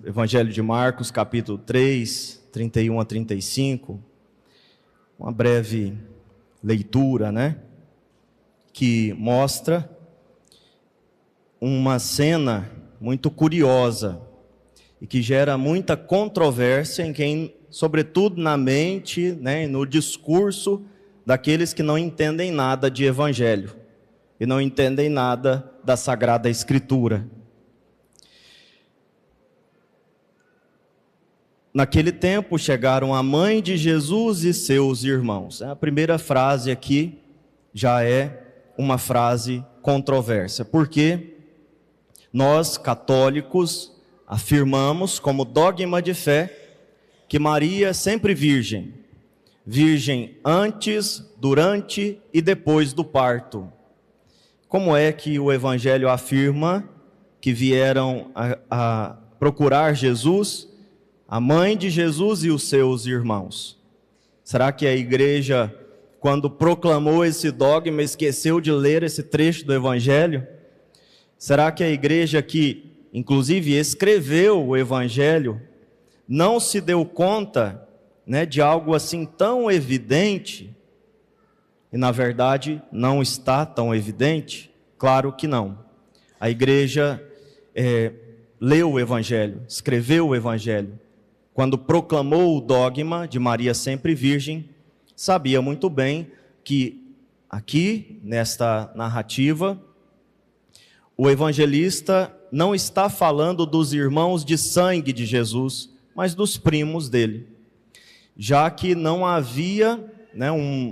Evangelho de Marcos, capítulo 3, 31 a 35, uma breve leitura, que mostra uma cena muito curiosa e que gera muita controvérsia em quem, sobretudo na mente, e no discurso daqueles que não entendem nada de Evangelho e não entendem nada da Sagrada Escritura. Naquele tempo chegaram a mãe de Jesus e seus irmãos. A primeira frase aqui já é uma frase controversa, porque nós, católicos, afirmamos como dogma de fé que Maria é sempre virgem. Virgem antes, durante e depois do parto. Como é que o Evangelho afirma que vieram a procurar Jesus, a mãe de Jesus e os seus irmãos? Será que a igreja, quando proclamou esse dogma, esqueceu de ler esse trecho do Evangelho? Será que a igreja que, inclusive, escreveu o Evangelho, não se deu conta, de algo assim tão evidente? E, na verdade, não está tão evidente? Claro que não. A igreja leu o Evangelho, escreveu o Evangelho. Quando proclamou o dogma de Maria sempre virgem, sabia muito bem que aqui, nesta narrativa, o evangelista não está falando dos irmãos de sangue de Jesus, mas dos primos dele. Já que não havia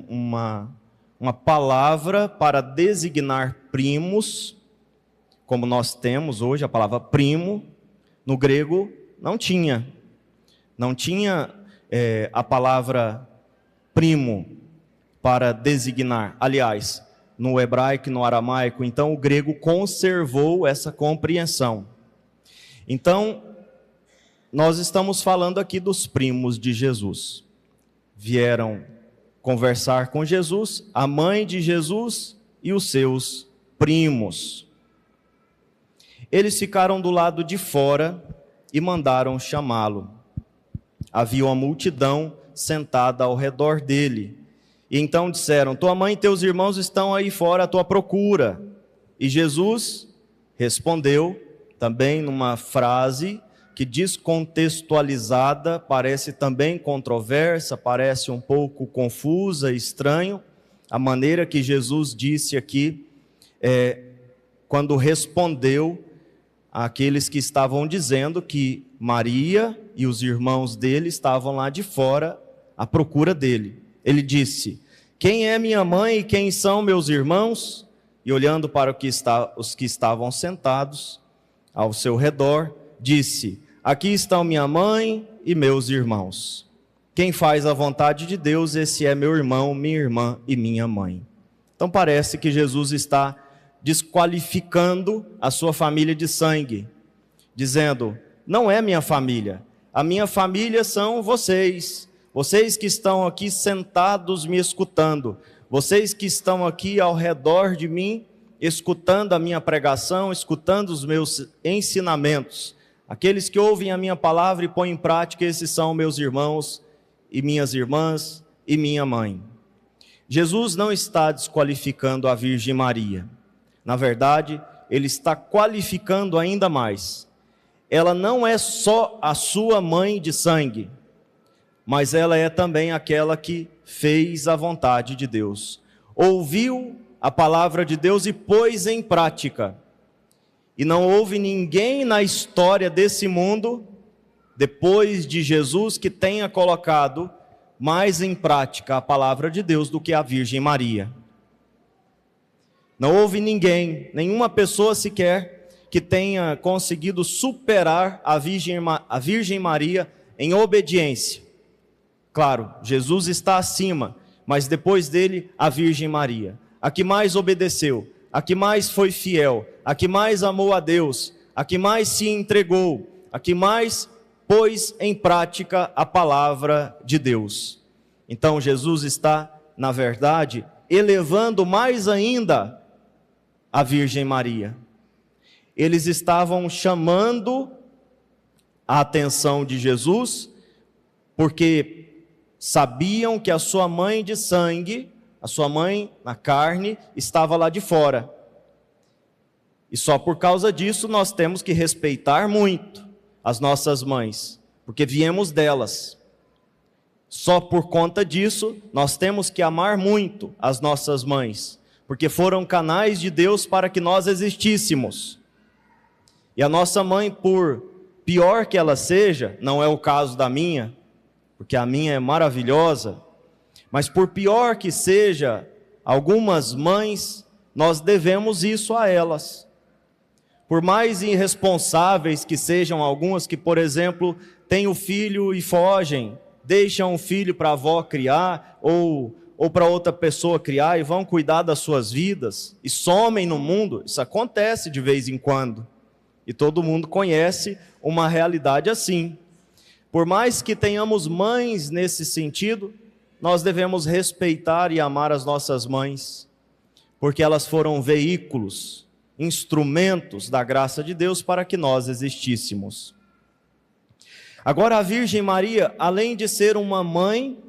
uma palavra para designar primos, como nós temos hoje, a palavra primo, no grego não tinha. Não tinha a palavra primo para designar. Aliás, no hebraico e no aramaico, então o grego conservou essa compreensão. Então, nós estamos falando aqui dos primos de Jesus. Vieram conversar com Jesus, a mãe de Jesus e os seus primos. Eles ficaram do lado de fora e mandaram chamá-lo. Havia uma multidão sentada ao redor dele. E então disseram: tua mãe e teus irmãos estão aí fora à tua procura. E Jesus respondeu, também numa frase que, descontextualizada, parece também controversa, parece um pouco confusa, estranho. A maneira que Jesus disse aqui, quando respondeu àqueles que estavam dizendo que Maria e os irmãos dele estavam lá de fora à procura dele. Ele disse: quem é minha mãe e quem são meus irmãos? E olhando para os que estavam sentados ao seu redor, disse: aqui estão minha mãe e meus irmãos. Quem faz a vontade de Deus, esse é meu irmão, minha irmã e minha mãe. Então parece que Jesus está desqualificando a sua família de sangue, dizendo: não é minha família, a minha família são vocês que estão aqui sentados me escutando, vocês que estão aqui ao redor de mim, escutando a minha pregação, escutando os meus ensinamentos, aqueles que ouvem a minha palavra e põem em prática, esses são meus irmãos e minhas irmãs e minha mãe. Jesus não está desqualificando a Virgem Maria. Na verdade, ele está qualificando ainda mais. Ela não é só a sua mãe de sangue, mas ela é também aquela que fez a vontade de Deus. Ouviu a palavra de Deus e pôs em prática. E não houve ninguém na história desse mundo, depois de Jesus, que tenha colocado mais em prática a palavra de Deus do que a Virgem Maria. Não houve ninguém, nenhuma pessoa sequer, que tenha conseguido superar a Virgem Maria em obediência. Claro, Jesus está acima, mas depois dele a Virgem Maria, a que mais obedeceu, a que mais foi fiel, a que mais amou a Deus, a que mais se entregou, a que mais pôs em prática a palavra de Deus. Então Jesus está, na verdade, elevando mais ainda a Virgem Maria. Eles estavam chamando a atenção de Jesus, porque sabiam que a sua mãe de sangue, a sua mãe na carne, estava lá de fora. E só por causa disso nós temos que respeitar muito as nossas mães, porque viemos delas. Só por conta disso nós temos que amar muito as nossas mães, porque foram canais de Deus para que nós existíssemos. E a nossa mãe, por pior que ela seja, não é o caso da minha, porque a minha é maravilhosa, mas por pior que seja, algumas mães, nós devemos isso a elas. Por mais irresponsáveis que sejam algumas que, por exemplo, têm o filho e fogem, deixam o filho para a avó criar, ou para outra pessoa criar, e vão cuidar das suas vidas, e somem no mundo. Isso acontece de vez em quando, e todo mundo conhece uma realidade assim. Por mais que tenhamos mães nesse sentido, nós devemos respeitar e amar as nossas mães, porque elas foram veículos, instrumentos da graça de Deus para que nós existíssemos. Agora, a Virgem Maria, além de ser uma mãe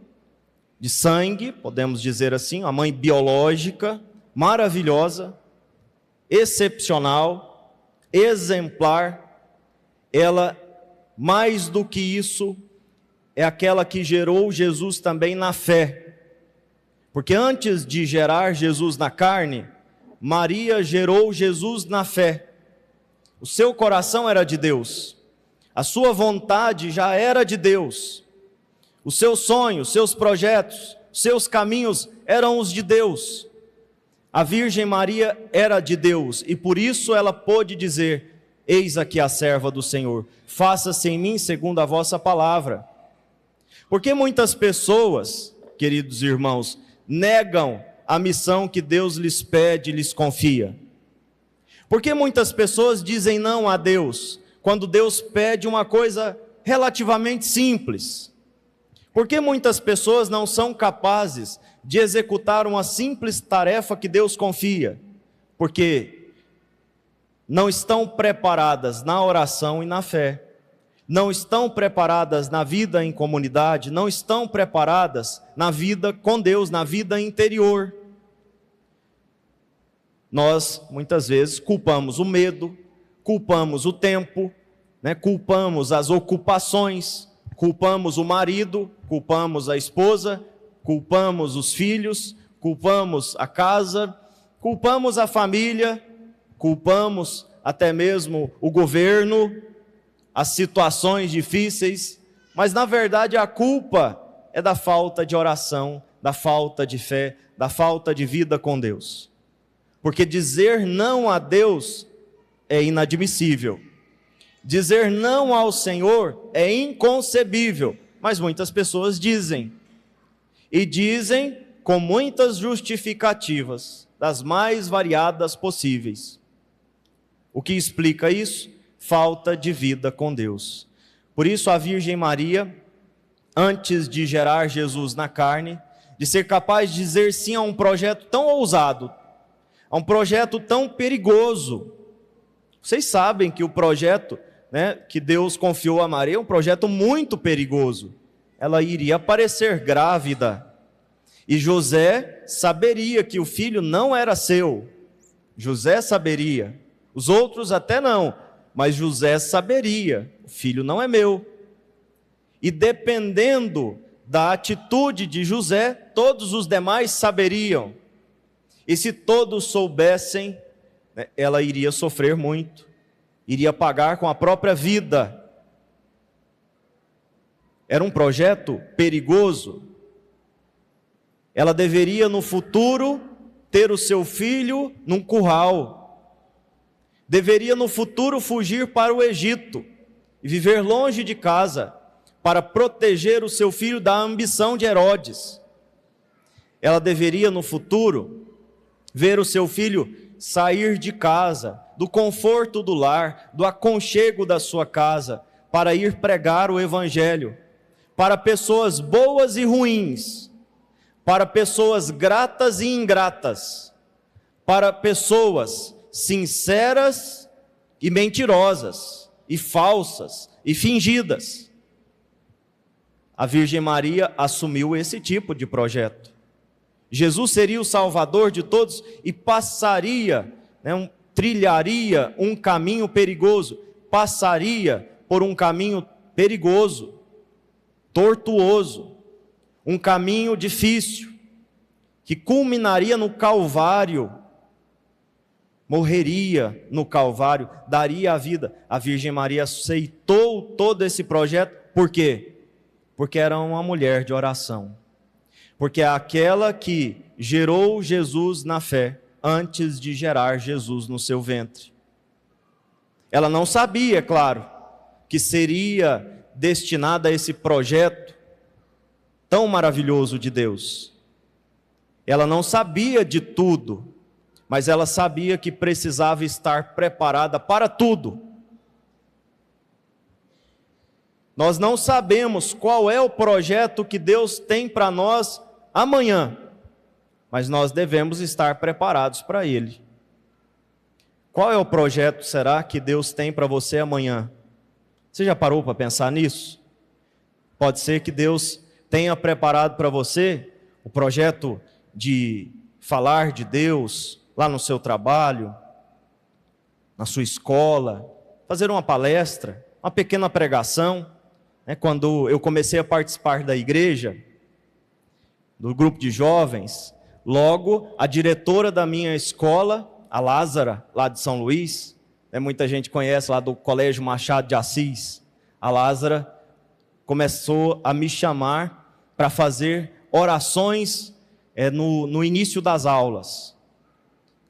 de sangue, podemos dizer assim, uma mãe biológica, maravilhosa, excepcional, exemplar, ela, mais do que isso, é aquela que gerou Jesus também na fé. Porque antes de gerar Jesus na carne, Maria gerou Jesus na fé. O seu coração era de Deus. A sua vontade já era de Deus. Os seus sonhos, seus projetos, seus caminhos eram os de Deus. A Virgem Maria era de Deus e por isso ela pôde dizer: eis aqui a serva do Senhor, faça-se em mim segundo a vossa palavra. Porque muitas pessoas, queridos irmãos, negam a missão que Deus lhes pede e lhes confia? Porque muitas pessoas dizem não a Deus quando Deus pede uma coisa relativamente simples? Porque muitas pessoas não são capazes de executar uma simples tarefa que Deus confia? Porque não estão preparadas na oração e na fé, não estão preparadas na vida em comunidade, não estão preparadas na vida com Deus, na vida interior. Nós, muitas vezes, culpamos o medo, culpamos o tempo, culpamos as ocupações, culpamos o marido, culpamos a esposa, culpamos os filhos, culpamos a casa, culpamos a família, culpamos até mesmo o governo, as situações difíceis, mas na verdade a culpa é da falta de oração, da falta de fé, da falta de vida com Deus. Porque dizer não a Deus é inadmissível. Dizer não ao Senhor é inconcebível, mas muitas pessoas dizem. E dizem com muitas justificativas, das mais variadas possíveis. O que explica isso? Falta de vida com Deus. Por isso a Virgem Maria, antes de gerar Jesus na carne, de ser capaz de dizer sim a um projeto tão ousado, a um projeto tão perigoso. Vocês sabem que o projeto, que Deus confiou a Maria é um projeto muito perigoso. Ela iria aparecer grávida, e José saberia que o filho não era seu. José saberia, os outros até não, mas José saberia: o filho não é meu. E dependendo da atitude de José, todos os demais saberiam. E se todos soubessem, ela iria sofrer muito, iria pagar com a própria vida. Era um projeto perigoso. Ela deveria no futuro ter o seu filho num curral. Deveria no futuro fugir para o Egito e viver longe de casa para proteger o seu filho da ambição de Herodes. Ela deveria no futuro ver o seu filho sair de casa, do conforto do lar, do aconchego da sua casa, para ir pregar o Evangelho para pessoas boas e ruins, para pessoas gratas e ingratas, para pessoas sinceras e mentirosas, e falsas e fingidas. A Virgem Maria assumiu esse tipo de projeto. Jesus seria o Salvador de todos e passaria, trilharia um caminho perigoso, passaria por um caminho perigoso, tortuoso, um caminho difícil, que culminaria no Calvário, morreria no Calvário, daria a vida. A Virgem Maria aceitou todo esse projeto, por quê? Porque era uma mulher de oração, porque é aquela que gerou Jesus na fé, antes de gerar Jesus no seu ventre. Ela não sabia, claro, que seria destinada a esse projeto tão maravilhoso de Deus. Ela não sabia de tudo, mas ela sabia que precisava estar preparada para tudo. Nós não sabemos qual é o projeto que Deus tem para nós amanhã, mas nós devemos estar preparados para ele. Qual é o projeto, será, que Deus tem para você amanhã? Você já parou para pensar nisso? Pode ser que Deus tenha preparado para você o projeto de falar de Deus lá no seu trabalho, na sua escola, fazer uma palestra, uma pequena pregação. Quando eu comecei a participar da igreja, do grupo de jovens, logo a diretora da minha escola, a Lázara, lá de São Luís, muita gente conhece lá do Colégio Machado de Assis, a Lázara começou a me chamar para fazer orações no início das aulas.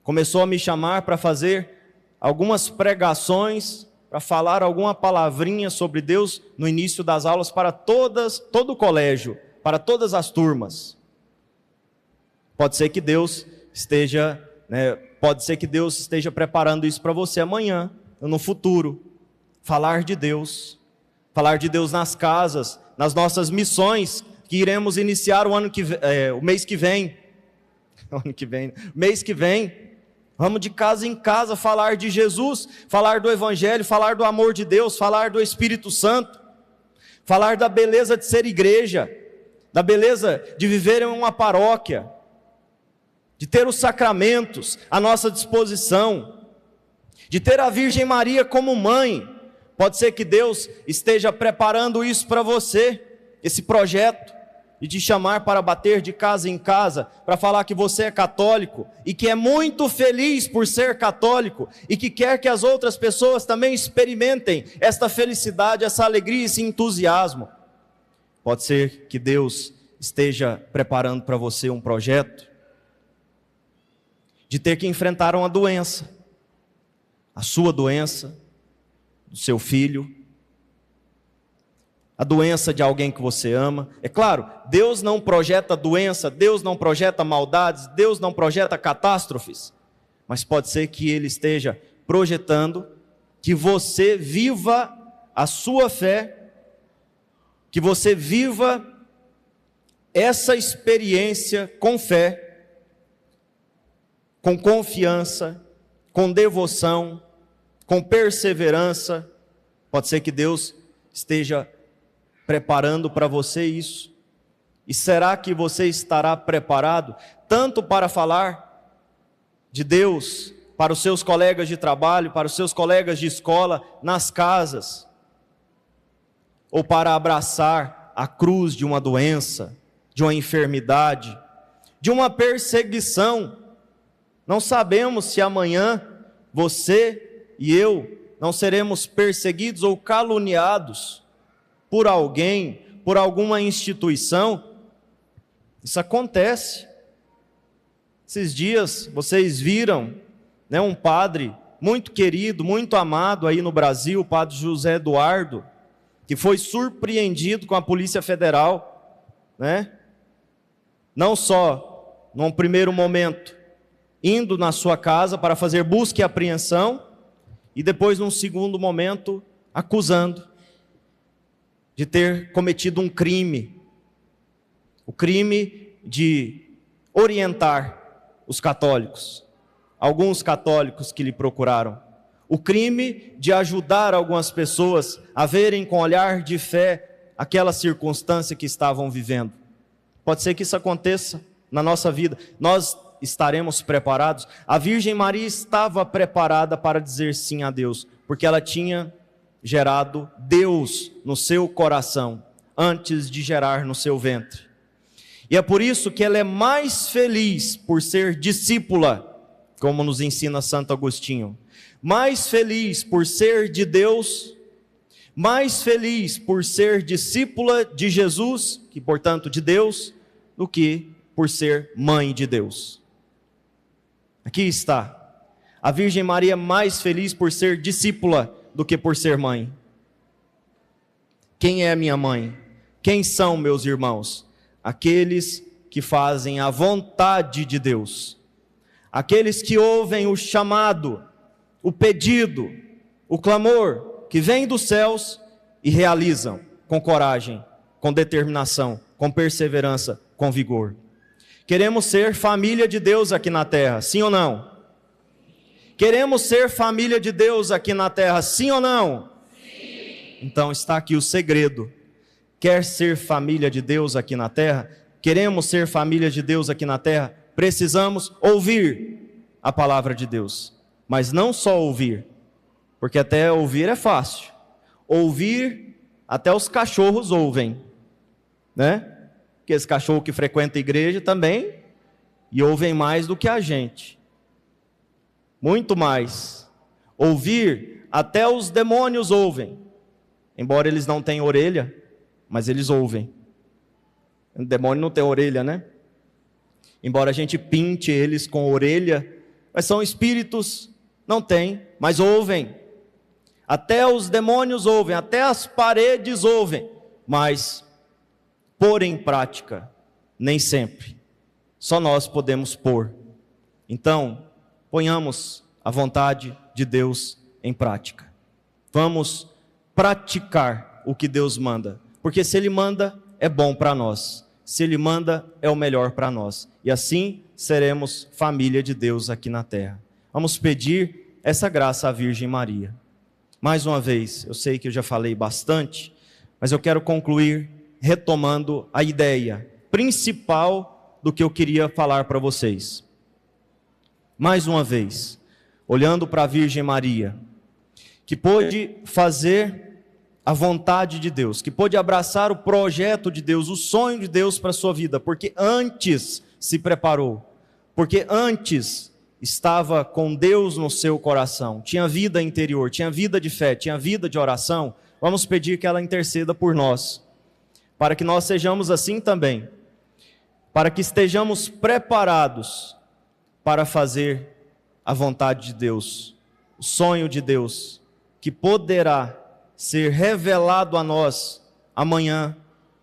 Começou a me chamar para fazer algumas pregações, para falar alguma palavrinha sobre Deus no início das aulas para todo o colégio, para todas as turmas. Pode ser que Deus esteja preparando isso para você amanhã, no futuro. Falar de Deus nas casas, nas nossas missões que iremos iniciar o mês que vem. Mês que vem, vamos de casa em casa falar de Jesus, falar do Evangelho, falar do amor de Deus, falar do Espírito Santo, falar da beleza de ser igreja, da beleza de viver em uma paróquia, de ter os sacramentos à nossa disposição, de ter a Virgem Maria como mãe. Pode ser que Deus esteja preparando isso para você, esse projeto, e te chamar para bater de casa em casa, para falar que você é católico, e que é muito feliz por ser católico, e que quer que as outras pessoas também experimentem esta felicidade, essa alegria, esse entusiasmo. Pode ser que Deus esteja preparando para você um projeto, de ter que enfrentar uma doença, a sua doença, do seu filho, a doença de alguém que você ama. É claro, Deus não projeta doença, Deus não projeta maldades, Deus não projeta catástrofes, mas pode ser que Ele esteja projetando que você viva a sua fé, que você viva essa experiência com fé, com confiança, com devoção, com perseverança. Pode ser que Deus esteja preparando para você isso. E será que você estará preparado tanto para falar de Deus para os seus colegas de trabalho, para os seus colegas de escola, nas casas, ou para abraçar a cruz de uma doença, de uma enfermidade, de uma perseguição? Não sabemos se amanhã você e eu não seremos perseguidos ou caluniados por alguém, por alguma instituição. Isso acontece. Esses dias vocês viram, um padre muito querido, muito amado aí no Brasil, o padre José Eduardo, que foi surpreendido com a Polícia Federal, não só num primeiro momento indo na sua casa para fazer busca e apreensão, e depois num segundo momento acusando de ter cometido um crime, o crime de orientar os católicos, alguns católicos que lhe procuraram, o crime de ajudar algumas pessoas a verem com olhar de fé aquela circunstância que estavam vivendo. Pode ser que isso aconteça na nossa vida. Nós estaremos preparados? A Virgem Maria estava preparada para dizer sim a Deus, porque ela tinha gerado Deus no seu coração antes de gerar no seu ventre. E é por isso que ela é mais feliz por ser discípula, como nos ensina Santo Agostinho, mais feliz por ser de Deus, mais feliz por ser discípula de Jesus, que portanto de Deus, do que por ser mãe de Deus. Aqui está, a Virgem Maria mais feliz por ser discípula do que por ser mãe. Quem é minha mãe? Quem são meus irmãos? Aqueles que fazem a vontade de Deus, aqueles que ouvem o chamado, o pedido, o clamor que vem dos céus e realizam com coragem, com determinação, com perseverança, com vigor. Queremos ser família de Deus aqui na terra, sim ou não? Queremos ser família de Deus aqui na terra, sim ou não? Sim. Então está aqui o segredo. Quer ser família de Deus aqui na terra? Queremos ser família de Deus aqui na terra? Precisamos ouvir a palavra de Deus. Mas não só ouvir, porque até ouvir é fácil. Ouvir, até os cachorros ouvem, né? Porque esse cachorro que frequenta a igreja também, e ouvem mais do que a gente. Muito mais. Ouvir, até os demônios ouvem. Embora eles não tenham orelha, mas eles ouvem. O demônio não tem orelha, né? Embora a gente pinte eles com orelha, mas são espíritos, não tem, mas ouvem. Até os demônios ouvem, até as paredes ouvem, mas pôr em prática, nem sempre. Só nós podemos pôr. Então, ponhamos a vontade de Deus em prática. Vamos praticar o que Deus manda, porque se Ele manda, é bom para nós. Se Ele manda, é o melhor para nós. E assim seremos família de Deus aqui na terra. Vamos pedir essa graça à Virgem Maria. Mais uma vez, eu sei que eu já falei bastante, mas eu quero concluir retomando a ideia principal do que eu queria falar para vocês. Mais uma vez, olhando para a Virgem Maria, que pôde fazer a vontade de Deus, que pôde abraçar o projeto de Deus, o sonho de Deus para a sua vida, porque antes se preparou, porque antes estava com Deus no seu coração, tinha vida interior, tinha vida de fé, tinha vida de oração. Vamos pedir que ela interceda por nós, para que nós sejamos assim também, para que estejamos preparados para fazer a vontade de Deus, o sonho de Deus, que poderá ser revelado a nós amanhã,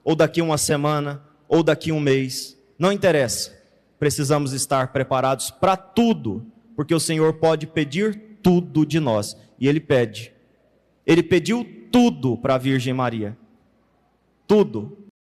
ou daqui uma semana, ou daqui um mês, não interessa. Precisamos estar preparados para tudo, porque o Senhor pode pedir tudo de nós, e Ele pede. Ele pediu tudo para a Virgem Maria, tudo.